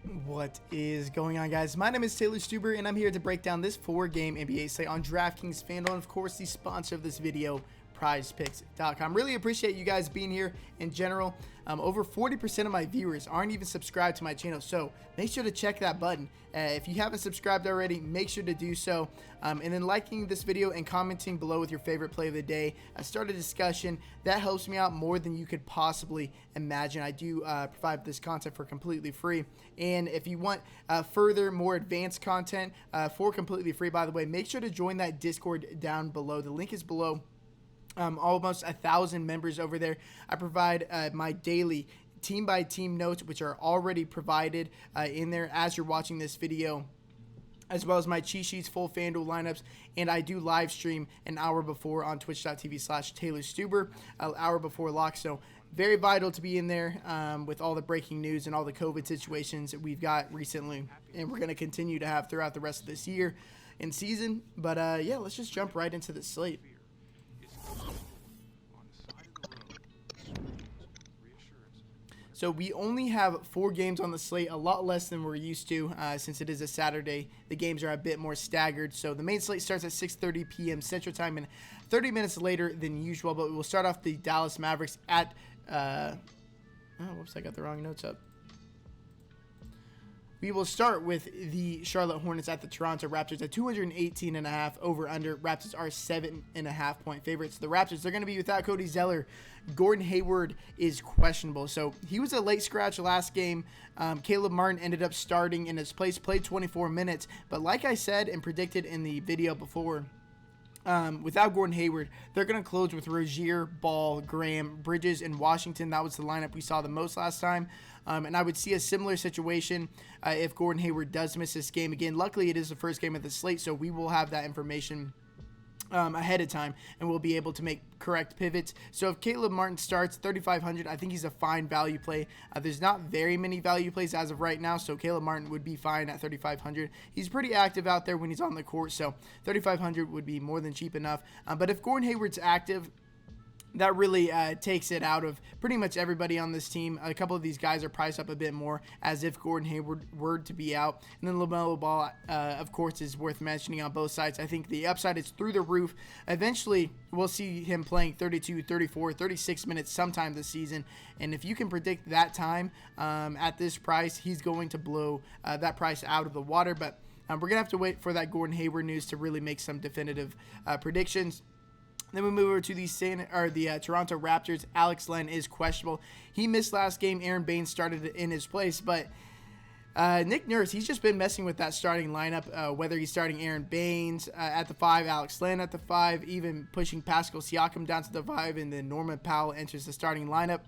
What is going on, guys? My name is Taylor Stuber, and I'm here to break down this 4-game NBA slate on Draftkings Fanduel, and of course, the sponsor of this video, PrizePicks.com. Really appreciate you guys being here in general. Over 40% of my viewers aren't even subscribed to my channel, so make sure to check that button. If you haven't subscribed already, make sure to do so. And then liking this video and commenting below with your favorite play of the day. Start a discussion. That helps me out more than you could possibly imagine. I do provide this content for completely free. And if you want further, more advanced content for completely free, by the way, make sure to join that Discord down below. The link is below. Almost 1,000 members over there. I provide my daily team-by-team notes, which are already provided in there as you're watching this video, as well as my cheat sheets, full FanDuel lineups, and I do live stream an hour before on twitch.tv/TaylorStuber, an hour before lock. So very vital to be in there with all the breaking news and all the COVID situations that we've got recently, and we're going to continue to have throughout the rest of this year and season. But yeah, let's just jump right into the slate. So we only have 4 games on the slate, a lot less than we're used to since it is a Saturday. The games are a bit more staggered. So the main slate starts at 6:30 p.m. Central Time and 30 minutes later than usual. But we will start off the Dallas Mavericks at whoops, I got the wrong notes up. We will start with the Charlotte Hornets at the Toronto Raptors at 218.5 over under. Raptors are 7.5 point favorites. The Raptors, they're going to be without Cody Zeller. Gordon Hayward is questionable. So he was a late scratch last game. Caleb Martin ended up starting in his place, played 24 minutes. But like I said and predicted in the video before, without Gordon Hayward, they're going to close with Rozier, Ball, Graham, Bridges, and Washington. That was the lineup we saw the most last time. And I would see a similar situation if Gordon Hayward does miss this game. Again, luckily it is the first game of the slate, so we will have that information ahead of time, and we'll be able to make correct pivots. So if Caleb Martin starts 3,500, I think he's a fine value play. There's not very many value plays as of right now, so Caleb Martin would be fine at 3,500. He's pretty active out there when he's on the court, so 3,500 would be more than cheap enough. But if Gordon Hayward's active, that really takes it out of pretty much everybody on this team. A couple of these guys are priced up a bit more as if Gordon Hayward were to be out. And then LaMelo Ball, of course, is worth mentioning on both sides. I think the upside is through the roof. Eventually, we'll see him playing 32, 34, 36 minutes sometime this season. And if you can predict that time at this price, he's going to blow that price out of the water. But we're going to have to wait for that Gordon Hayward news to really make some definitive predictions. Then we move over to the Toronto Raptors. Alex Len is questionable. He missed last game. Aaron Baines started in his place, but Nick Nurse, he's just been messing with that starting lineup, whether he's starting Aaron Baines at the 5, Alex Len at the 5, even pushing Pascal Siakam down to the 5, and then Norman Powell enters the starting lineup.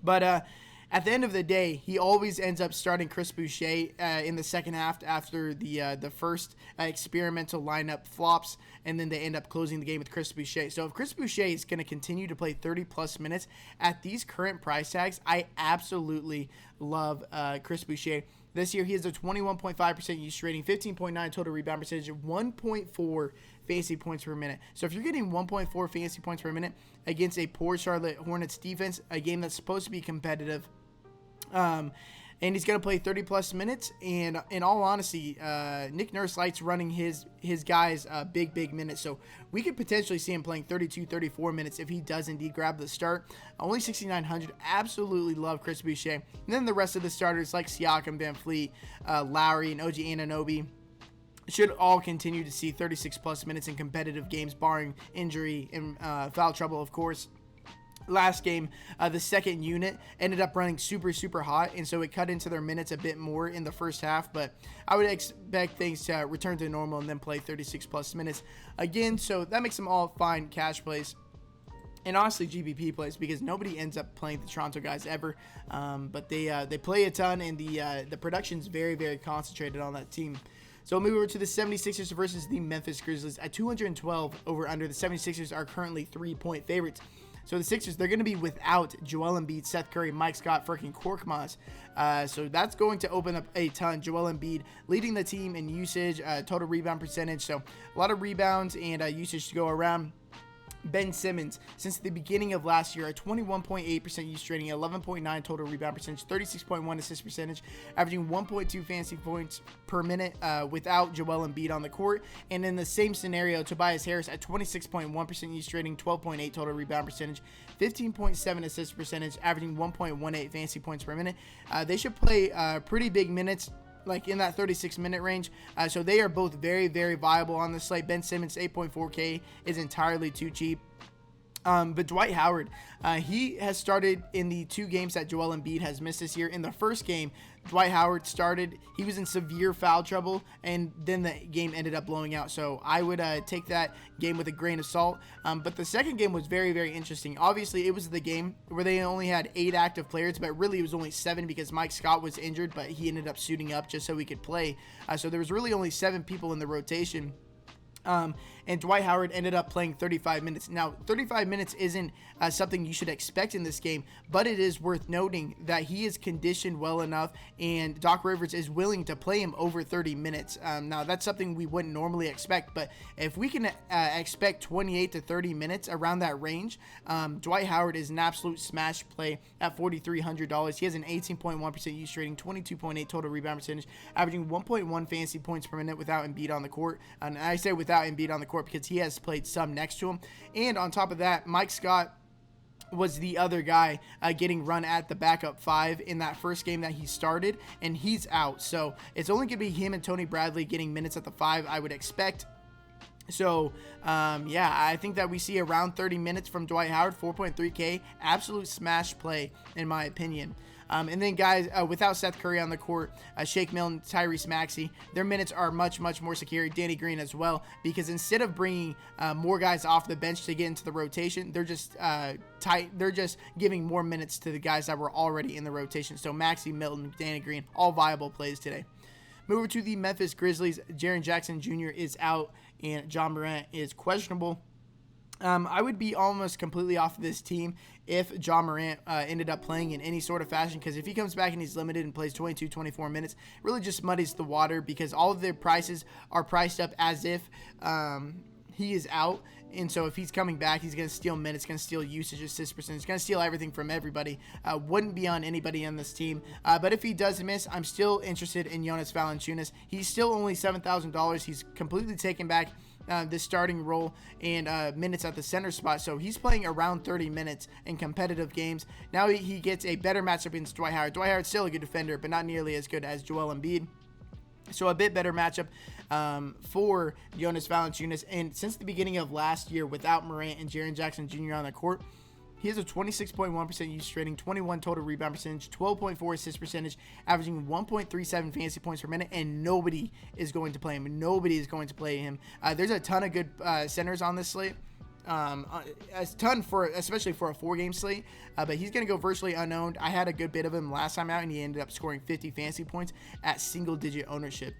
But at the end of the day, he always ends up starting Chris Boucher in the second half after the first experimental lineup flops, and then they end up closing the game with Chris Boucher. So if Chris Boucher is going to continue to play 30-plus minutes at these current price tags, I absolutely love Chris Boucher. This year, he has a 21.5% use rating, 15.9 total rebound percentage, 1.4 fantasy points per minute. So if you're getting 1.4 fantasy points per minute against a poor Charlotte Hornets defense, a game that's supposed to be competitive, and he's going to play 30-plus minutes, and in all honesty, Nick Nurse likes running his guys big minutes, so we could potentially see him playing 32, 34 minutes if he does indeed grab the start. Only 6,900. Absolutely love Chris Boucher. And then the rest of the starters like Siakam, Van Fleet, Lowry, and OG Anunoby should all continue to see 36-plus minutes in competitive games, barring injury and foul trouble, of course. Last game, the second unit ended up running super hot, and so it cut into their minutes a bit more in the first half, but I would expect things to return to normal and then play 36-plus minutes again, so that makes them all fine cash plays. And honestly, GPP plays, because nobody ends up playing the Toronto guys ever, but they play a ton, and the production's very concentrated on that team. So we'll move over to the 76ers versus the Memphis Grizzlies at 212 over under. The 76ers are currently 3-point favorites. So the Sixers, they're going to be without Joel Embiid, Seth Curry, Mike Scott, freaking Korkmaz. So that's going to open up a ton. Joel Embiid leading the team in usage, total rebound percentage. So a lot of rebounds and usage to go around. Ben Simmons, since the beginning of last year, a 21.8% use rating, 11.9 total rebound percentage, 36.1 assist percentage, averaging 1.2 fantasy points per minute without Joel Embiid on the court. And in the same scenario, Tobias Harris at 26.1% use rating, 12.8 total rebound percentage, 15.7 assist percentage, averaging 1.18 fantasy points per minute. They should play pretty big minutes, like in that 36-minute range. So they are both very, very viable on the slate. Ben Simmons, 8.4K is entirely too cheap. But Dwight Howard, he has started in the 2 games that Joel Embiid has missed this year. In the first game, Dwight Howard started. He was in severe foul trouble, and then the game ended up blowing out. So I would take that game with a grain of salt. But the second game was very, very interesting. Obviously, it was the game where they only had 8 active players, but really it was only 7 because Mike Scott was injured, but he ended up suiting up just so he could play. So there was really only 7 people in the rotation. And Dwight Howard ended up playing 35 minutes. Now, 35 minutes isn't something you should expect in this game, but it is worth noting that he is conditioned well enough, and Doc Rivers is willing to play him over 30 minutes. Now, that's something we wouldn't normally expect, but if we can expect 28 to 30 minutes around that range, Dwight Howard is an absolute smash play at $4,300. He has an 18.1% use rating, 22.8 total rebound percentage, averaging 1.1 fantasy points per minute without Embiid on the court. And I say without Embiid on the court because he has played some next to him. And on top of that, Mike Scott was the other guy getting run at the backup 5 in that first game that he started, and he's out. So it's only going to be him and Tony Bradley getting minutes at the 5, I would expect. So, yeah, I think that we see around 30 minutes from Dwight Howard, 4.3K, absolute smash play in my opinion. And then guys, without Seth Curry on the court, Shake Milton, Tyrese Maxey, their minutes are much, much more secure. Danny Green as well, because instead of bringing more guys off the bench to get into the rotation, they're just they're just giving more minutes to the guys that were already in the rotation. So Maxey, Milton, Danny Green, all viable plays today. Move over to the Memphis Grizzlies. Jaren Jackson Jr. is out, and John Morant is questionable. I would be almost completely off of this team if John Morant ended up playing in any sort of fashion, because if he comes back and he's limited and plays 22, 24 minutes, it really just muddies the water, because all of their prices are priced up as if he is out. And so if he's coming back, he's going to steal minutes, going to steal usage, assist percentage, going to steal everything from everybody. Wouldn't be on anybody on this team. But if he does miss, I'm still interested in Jonas Valanciunas. He's still only $7,000. He's completely taken back this starting role and minutes at the center spot. So he's playing around 30 minutes in competitive games. Now he gets a better matchup against Dwight Howard. Dwight Howard's still a good defender, but not nearly as good as Joel Embiid. So a bit better matchup for Jonas Valanciunas. And since the beginning of last year, without Morant and Jaren Jackson Jr. on the court, he has a 26.1% use rating, 21 total rebound percentage, 12.4 assist percentage, averaging 1.37 fantasy points per minute, and nobody is going to play him. Nobody is going to play him. There's a ton of good centers on this slate. A ton especially for a 4-game slate, but he's going to go virtually unowned. I had a good bit of him last time out, and he ended up scoring 50 fantasy points at single-digit ownership.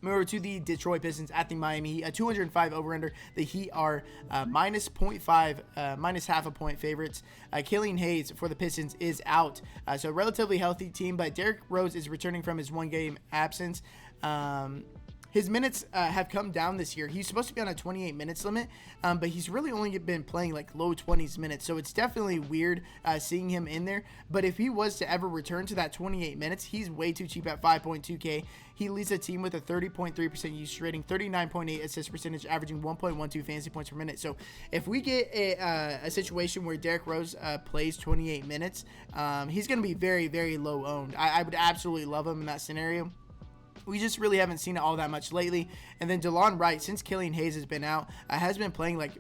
Move over to the Detroit Pistons at the Miami Heat, a 205 over-under. The Heat are minus 0.5, minus half a point favorites. Killian Hayes for the Pistons is out. So a relatively healthy team, but Derrick Rose is returning from his 1-game absence. His minutes have come down this year. He's supposed to be on a 28 minutes limit, but he's really only been playing like low 20s minutes. So it's definitely weird seeing him in there. But if he was to ever return to that 28 minutes, he's way too cheap at 5.2K. He leads a team with a 30.3% use rating, 39.8 assist percentage, averaging 1.12 fantasy points per minute. So if we get a situation where Derrick Rose plays 28 minutes, he's going to be very, very low owned. I would absolutely love him in that scenario. We just really haven't seen it all that much lately. And then Jalon Wright, since Killian Hayes has been out, has been playing like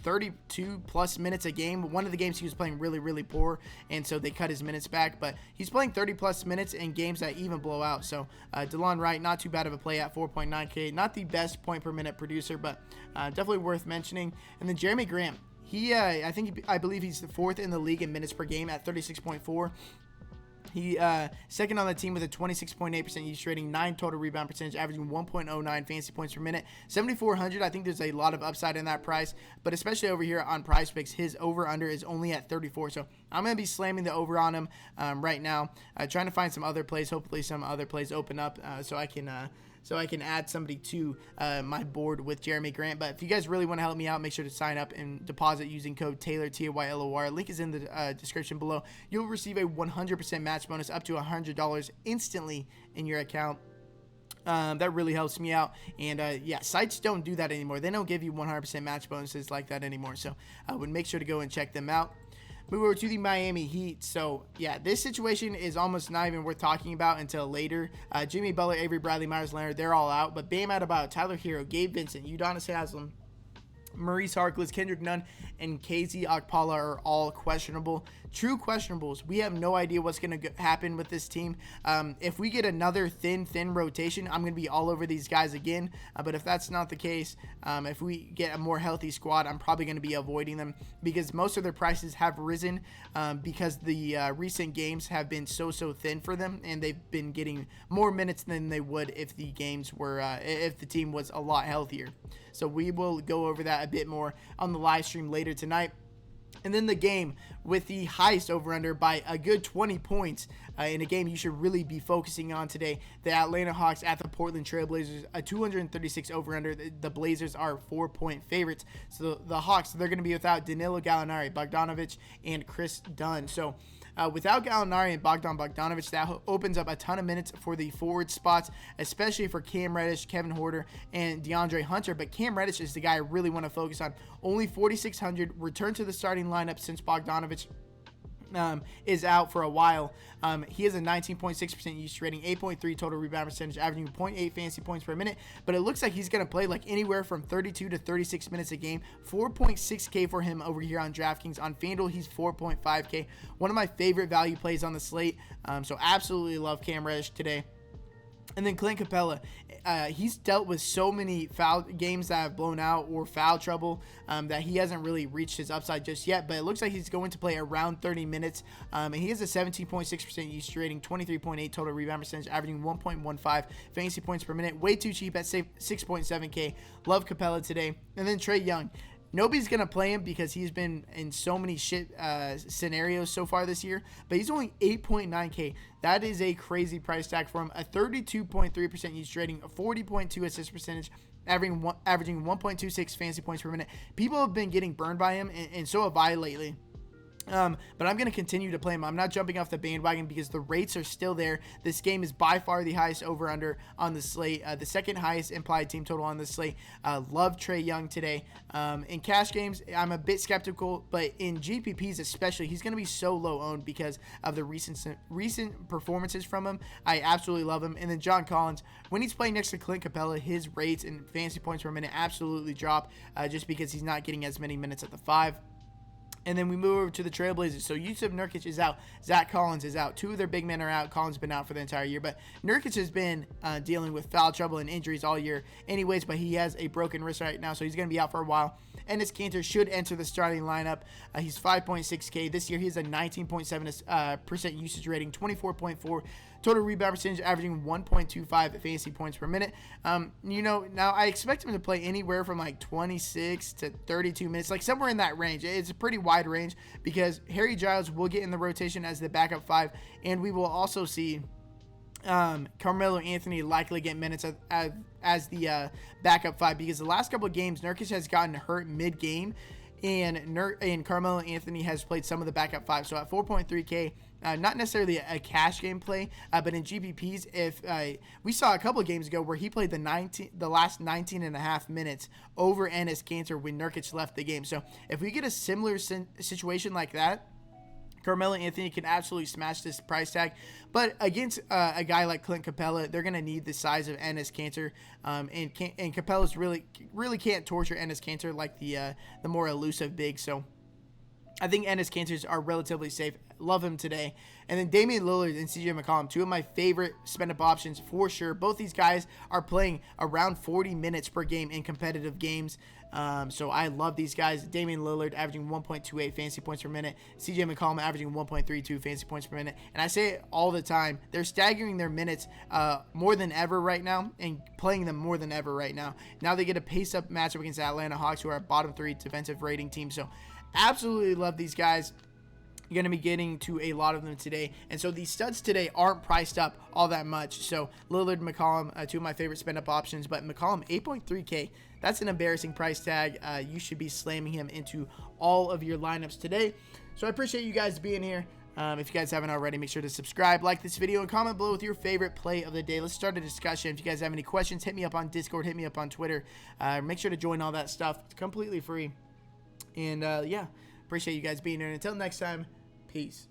32 plus minutes a game. One of the games he was playing really, really poor, and so they cut his minutes back. But he's playing 30 plus minutes in games that even blow out. So Jalon Wright, not too bad of a play at 4.9K. Not the best point per minute producer, but definitely worth mentioning. And then Jeremy Grant, I believe he's the 4th in the league in minutes per game at 36.4. He second on the team with a 26.8% use rating, 9 total rebound percentage, averaging 1.09 fantasy points per minute. 7,400. I think there's a lot of upside in that price, but especially over here on Prize Picks, his over/under is only at 34. So I'm going to be slamming the over on him right now, trying to find some other plays. Hopefully some other plays open up so I can so I can add somebody to my board with Jeremy Grant. But if you guys really want to help me out, make sure to sign up and deposit using code Taylor, TAYLOR. Link is in the description below. You'll receive a 100% match bonus up to $100 instantly in your account. That really helps me out. And yeah, sites don't do that anymore. They don't give you 100% match bonuses like that anymore. So I would make sure to go and check them out. Move over to the Miami Heat. So, yeah, this situation is almost not even worth talking about until later. Jimmy Butler, Avery Bradley, Myers Leonard, they're all out. But Bam Adebayo, Tyler Hero, Gabe Vincent, Udonis Haslem, Maurice Harkless, Kendrick Nunn, and KZ Okpala are all questionable. True questionables. We have no idea what's going to happen with this team. If we get another thin rotation, I'm going to be all over these guys again. But if that's not the case, if we get a more healthy squad, I'm probably going to be avoiding them because most of their prices have risen because the recent games have been so thin for them, and they've been getting more minutes than they would if the games were if the team was a lot healthier. So we will go over that a bit more on the live stream later tonight. And then the game with the highest over-under by a good 20 points in a game you should really be focusing on today. The Atlanta Hawks at the Portland Trailblazers, a 236 over-under. The Blazers are 4-point favorites. So the Hawks, they're going to be without Danilo Gallinari, Bogdanovic, and Chris Dunn. So without Gallinari and Bogdanovic, that opens up a ton of minutes for the forward spots, especially for Cam Reddish, Kevin Huerter, and DeAndre Hunter. But Cam Reddish is the guy I really want to focus on. Only 4,600, returned to the starting lineup since Bogdanovic is out for a while. He has a 19.6% usage rating, 8.3 total rebound percentage, averaging 0.8 fantasy points per minute. But it looks like he's going to play like anywhere from 32 to 36 minutes a game. 4.6K for him over here on DraftKings. On FanDuel, he's 4.5K. One of my favorite value plays on the slate. So absolutely love Cam Reddish today. And then Clint Capella, he's dealt with so many foul games that have blown out or foul trouble that he hasn't really reached his upside just yet. But it looks like he's going to play around 30 minutes. And he has a 17.6% usage rating, 23.8 total rebound percentage, averaging 1.15 fantasy points per minute. Way too cheap at 6.7K. Love Capella today. And then Trae Young. Nobody's going to play him because he's been in so many shit scenarios so far this year, but he's only 8.9K. That is a crazy price tag for him. A 32.3% usage rating, a 40.2 assist percentage, averaging 1.26 fantasy points per minute. People have been getting burned by him, and so have I lately. But I'm going to continue to play him. I'm not jumping off the bandwagon because the rates are still there. This game is by far the highest over-under on the slate, the second highest implied team total on the slate. Love Trae Young today. In cash games, I'm a bit skeptical, but in GPPs especially, he's going to be so low owned because of the recent performances from him. I absolutely love him. And then John Collins, when he's playing next to Clint Capella, his rates and fantasy points per minute absolutely drop just because he's not getting as many minutes at the 5. And then we move over to the Trailblazers. So Yusuf Nurkic is out. Zach Collins is out. Two of their big men are out. Collins has been out for the entire year. But Nurkic has been dealing with foul trouble and injuries all year anyways. But he has a broken wrist right now, so he's going to be out for a while. Enes Kanter should enter the starting lineup. He's 5.6K. This year he has a 19.7% usage rating, 24.4 total rebound percentage, averaging 1.25 fantasy points per minute. Now I expect him to play anywhere from like 26 to 32 minutes, like somewhere in that range. It's a pretty wide range because Harry Giles will get in the rotation as the backup 5, and we will also see Carmelo Anthony likely get minutes as the backup 5 because the last couple of games Nurkic has gotten hurt mid-game, and Carmelo Anthony has played some of the backup 5. So at 4.3K, not necessarily a cash game play, but in GPPs, if we saw a couple of games ago where he played the last 19 and a half minutes over Enes Kanter when Nurkic left the game. So if we get a similar situation like that, Carmelo Anthony can absolutely smash this price tag. But against a guy like Clint Capella, they're going to need the size of Enes Kanter. And Capella's really can't torture Enes Kanter like the more elusive big. So I think Enes Kanter are relatively safe. Love him today. And then Damian Lillard and CJ McCollum, two of my favorite spend-up options for sure. Both these guys are playing around 40 minutes per game in competitive games. So I love these guys. Damian Lillard averaging 1.28 fantasy points per minute. CJ McCollum averaging 1.32 fantasy points per minute. And I say it all the time. They're staggering their minutes more than ever right now and playing them more than ever right now. Now they get a pace-up matchup against the Atlanta Hawks, who are a bottom 3 defensive rating team. So absolutely love these guys. You're going to be getting to a lot of them today. And so these studs today aren't priced up all that much. So Lillard, McCollum, two of my favorite spend up options, but McCollum 8.3K. That's an embarrassing price tag. You should be slamming him into all of your lineups today. So I appreciate you guys being here. If you guys haven't already, make sure to subscribe, like this video, and comment below with your favorite play of the day. Let's start a discussion. If you guys have any questions, hit me up on Discord, hit me up on Twitter. Make sure to join all that stuff. It's completely free. And yeah, appreciate you guys being here. And until next time, peace.